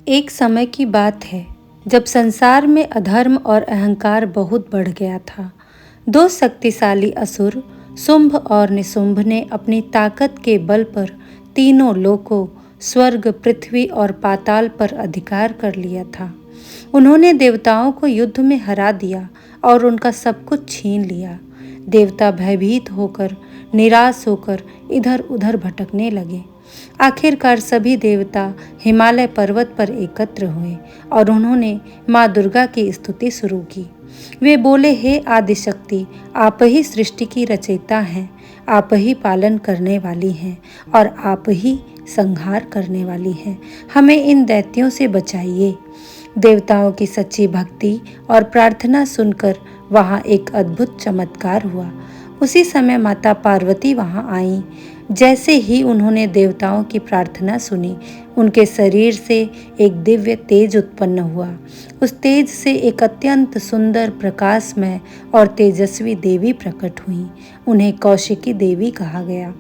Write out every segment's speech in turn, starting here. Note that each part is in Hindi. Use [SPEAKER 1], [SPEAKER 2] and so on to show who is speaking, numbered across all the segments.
[SPEAKER 1] एक समय की बात है जब संसार में अधर्म और अहंकार बहुत बढ़ गया था। दो शक्तिशाली असुर शुंभ और निशुंभ ने अपनी ताकत के बल पर तीनों लोकों स्वर्ग, पृथ्वी और पाताल पर अधिकार कर लिया था। उन्होंने देवताओं को युद्ध में हरा दिया और उनका सब कुछ छीन लिया। देवता भयभीत होकर, निराश होकर इधर उधर भटकने लगे। आखिरकार सभी देवता हिमालय पर्वत पर एकत्र हुए और उन्होंने माँ दुर्गा की स्तुति शुरू की। वे बोले, हे आदिशक्ति, आप ही सृष्टि की रचयिता हैं, आप ही पालन करने वाली हैं और आप ही संहार करने वाली हैं। हमें इन दैत्यों से बचाइए। देवताओं की सच्ची भक्ति और प्रार्थना सुनकर वहाँ एक अद्भुत चमत्कार हुआ। उसी समय माता पार्वती वहाँ आईं। जैसे ही उन्होंने देवताओं की प्रार्थना सुनी, उनके शरीर से एक दिव्य तेज उत्पन्न हुआ। उस तेज से एक अत्यंत सुंदर, प्रकाशमय और तेजस्वी देवी प्रकट हुई। उन्हें कौशिकी देवी कहा गया।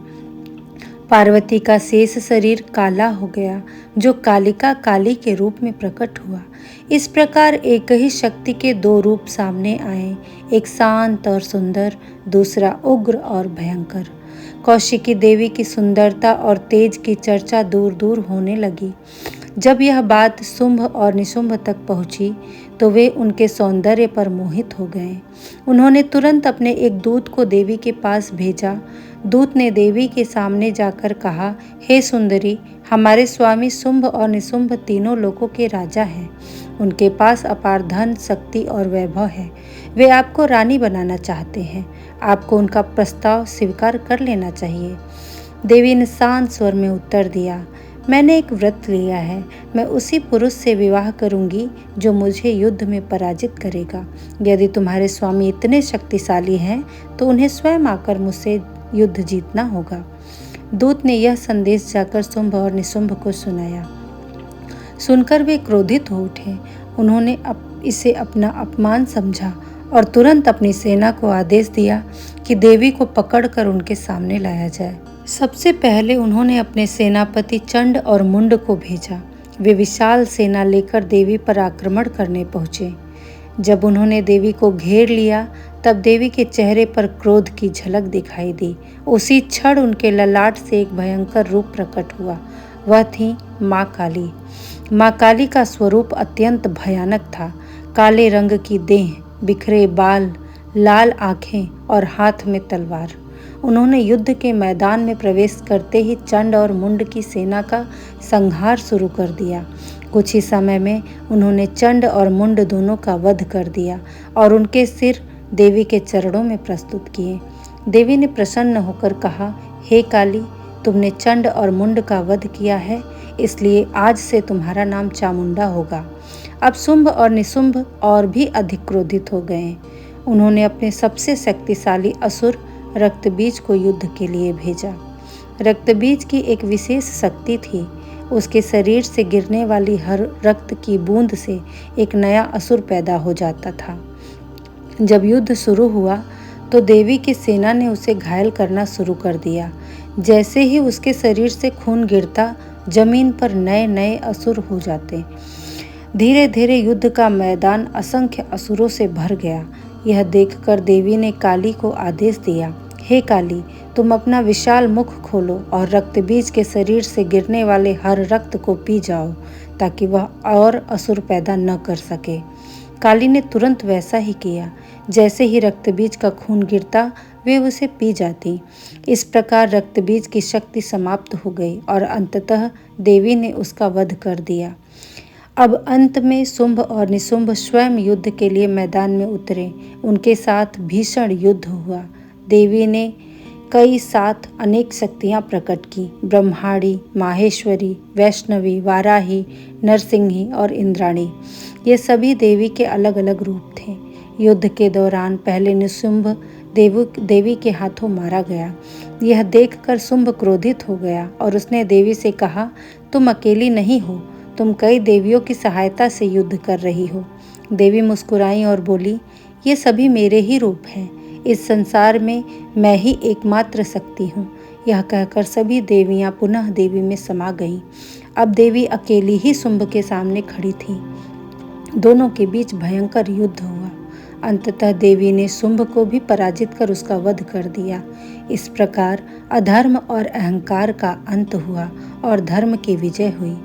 [SPEAKER 1] पार्वती का शेष शरीर काला हो गया, जो कालिका काली के रूप में प्रकट हुआ। इस प्रकार एक ही शक्ति के दो रूप सामने आए, एक शांत और सुंदर, दूसरा उग्र और भयंकर। कौशिकी देवी की सुंदरता और तेज की चर्चा दूर दूर होने लगी। जब यह बात शुंभ और निशुंभ तक पहुंची तो वे उनके सौंदर्य पर मोहित हो गए। उन्होंने तुरंत अपने एक दूत को देवी के पास भेजा। दूत ने देवी के सामने जाकर कहा, हे सुंदरी, हमारे स्वामी शुंभ और निशुंभ तीनों लोकों के राजा हैं। उनके पास अपार धन, शक्ति और वैभव है। वे आपको रानी बनाना चाहते हैं। आपको उनका प्रस्ताव स्वीकार कर लेना चाहिए। देवी ने शांत स्वर में उत्तर दिया, मैंने एक व्रत लिया है। मैं उसी पुरुष से विवाह करूंगी जो मुझे युद्ध में पराजित करेगा। यदि तुम्हारे स्वामी इतने शक्तिशाली हैं तो उन्हें स्वयं आकर मुझसे युद्ध जीतना होगा। दूत ने यह संदेश जाकर शुंभ और निशुंभ को सुनाया। सुनकर वे क्रोधित हो उठे। उन्होंने इसे अपना अपमान समझा और तुरंत अपनी सेना को आदेश दिया कि देवी को पकड़कर उनके सामने लाया जाए। सबसे पहले उन्होंने अपने सेनापति चंड और मुंड को भेजा। वे विशाल सेना लेकर देवी पर आक्रमण करने पहुंचे। जब उन्होंने देवी को घेर लिया तब देवी के चेहरे पर क्रोध की झलक दिखाई दी। उसी क्षण उनके ललाट से एक भयंकर रूप प्रकट हुआ। वह थी माँ काली। माँ काली का स्वरूप अत्यंत भयानक था। काले रंग की देह, बिखरे बाल, लाल आंखें और हाथ में तलवार। उन्होंने युद्ध के मैदान में प्रवेश करते ही चंड और मुंड की सेना का संहार शुरू कर दिया। कुछ ही समय में उन्होंने चंड और मुंड दोनों का वध कर दिया और उनके सिर देवी के चरणों में प्रस्तुत किए। देवी ने प्रसन्न होकर कहा, हे काली, तुमने चंड और मुंड का वध किया है, इसलिए आज से तुम्हारा नाम चामुंडा होगा। अब शुंभ और निशुंभ और भी अधिक क्रोधित हो गए। उन्होंने अपने सबसे शक्तिशाली असुर रक्तबीज को युद्ध के लिए भेजा। रक्तबीज की एक विशेष शक्ति थी। उसके शरीर से गिरने वाली हर रक्त की बूंद से एक नया असुर पैदा हो जाता था। जब युद्ध शुरू हुआ तो देवी की सेना ने उसे घायल करना शुरू कर दिया। जैसे ही उसके शरीर से खून गिरता, जमीन पर नए नए असुर हो जाते। धीरे धीरे युद्ध का मैदान असंख्य असुरों से भर गया। यह देखकर देवी ने काली को आदेश दिया, हे काली, तुम अपना विशाल मुख खोलो और रक्तबीज के शरीर से गिरने वाले हर रक्त को पी जाओ ताकि वह और असुर पैदा न कर सके। काली ने तुरंत वैसा ही किया। जैसे ही रक्तबीज का खून गिरता, वे उसे पी जाती। इस प्रकार रक्तबीज की शक्ति समाप्त हो गई और अंततः देवी ने उसका वध कर दिया। अब अंत में शुंभ और निशुंभ स्वयं युद्ध के लिए मैदान में उतरे। उनके साथ भीषण युद्ध हुआ। देवी ने कई साथ अनेक शक्तियां प्रकट की। ब्रह्माणी, माहेश्वरी, वैष्णवी, वाराही, नरसिंही और इंद्राणी, ये सभी देवी के अलग अलग रूप थे। युद्ध के दौरान पहले निशुंभ देवी के हाथों मारा गया। यह देखकर शुंभ क्रोधित हो गया और उसने देवी से कहा, तुम अकेली नहीं हो, तुम कई देवियों की सहायता से युद्ध कर रही हो। देवी मुस्कुराई और बोली, ये सभी मेरे ही रूप हैं। इस संसार में मैं ही एकमात्र शक्ति हूँ। यह कहकर सभी देवियाँ पुनः देवी में समा गईं। अब देवी अकेली ही शुंभ के सामने खड़ी थी। दोनों के बीच भयंकर युद्ध हुआ। अंततः देवी ने शुंभ को भी पराजित कर उसका वध कर दिया। इस प्रकार अधर्म और अहंकार का अंत हुआ और धर्म की विजय हुई।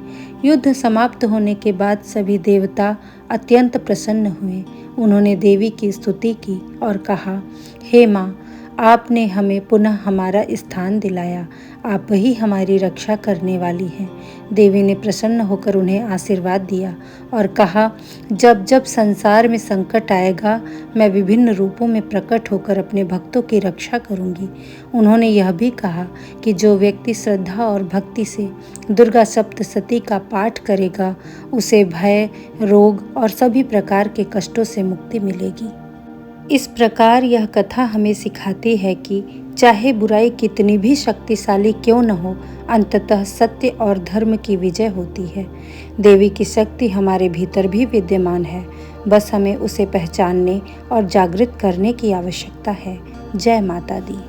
[SPEAKER 1] युद्ध समाप्त होने के बाद सभी देवता अत्यंत प्रसन्न हुए। उन्होंने देवी की स्तुति की और कहा, हे माँ, आपने हमें पुनः हमारा स्थान दिलाया। आप ही हमारी रक्षा करने वाली हैं। देवी ने प्रसन्न होकर उन्हें आशीर्वाद दिया और कहा, जब जब संसार में संकट आएगा, मैं विभिन्न रूपों में प्रकट होकर अपने भक्तों की रक्षा करूंगी। उन्होंने यह भी कहा कि जो व्यक्ति श्रद्धा और भक्ति से दुर्गा सप्तशती का पाठ करेगा, उसे भय, रोग और सभी प्रकार के कष्टों से मुक्ति मिलेगी। इस प्रकार यह कथा हमें सिखाती है कि चाहे बुराई कितनी भी शक्तिशाली क्यों न हो, अंततः सत्य और धर्म की विजय होती है। देवी की शक्ति हमारे भीतर भी विद्यमान है, बस हमें उसे पहचानने और जागृत करने की आवश्यकता है। जय माता दी।